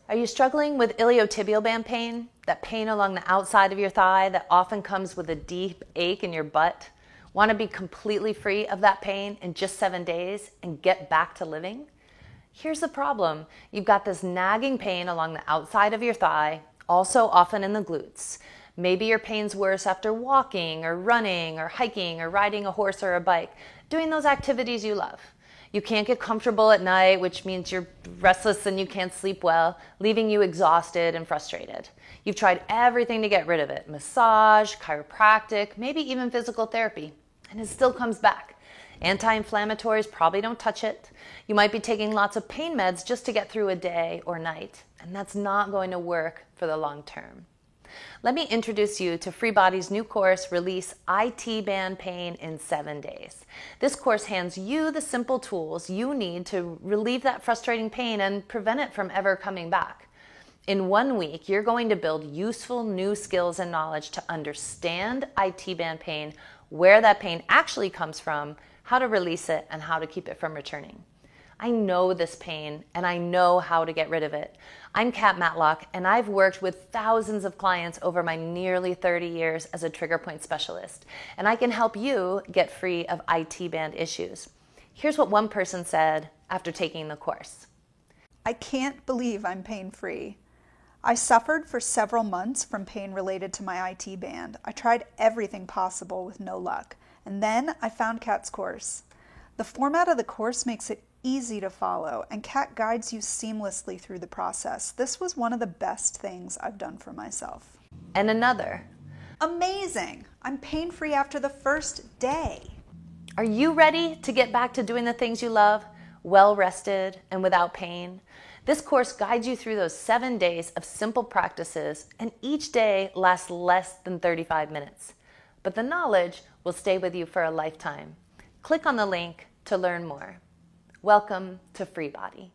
Are you struggling with iliotibial band pain? That pain along the outside of your thigh that often comes with a deep ache in your butt? Want to be completely free of that pain in just 7 days and get back to living? Here's the problem. You've got this nagging pain along the outside of your thigh, also often in the glutes. Maybe your pain's worse after walking or running or hiking or riding a horse or a bike, doing those activities you love. You can't get comfortable at night, which means you're restless and you can't sleep well, leaving you exhausted and frustrated. You've tried everything to get rid of it: massage, chiropractic, maybe even physical therapy, and it still comes back. Anti-inflammatories probably don't touch it. You might be taking lots of pain meds just to get through a day or night, and that's not going to work for the long term. Let me introduce you to FreeBody's new course, Release IT Band Pain in 7 Days. This course hands you the simple tools you need to relieve that frustrating pain and prevent it from ever coming back. In 1 week, you're going to build useful new skills and knowledge to understand IT band pain, where that pain actually comes from, how to release it, and how to keep it from returning. I know this pain and I know how to get rid of it. I'm Kat Matlock and I've worked with thousands of clients over my nearly 30 years as a trigger point specialist, and I can help you get free of IT band issues. Here's what one person said after taking the course. I can't believe I'm pain-free. I suffered for several months from pain related to my IT band. I tried everything possible with no luck, and then I found Kat's course. The format of the course makes it easy to follow, and Kat guides you seamlessly through the process. This was one of the best things I've done for myself. And another. Amazing! I'm pain-free after the first day. Are you ready to get back to doing the things you love, well-rested and without pain? This course guides you through those 7 days of simple practices, and each day lasts less than 35 minutes. But the knowledge will stay with you for a lifetime. Click on the link to learn more. Welcome to FreeBody.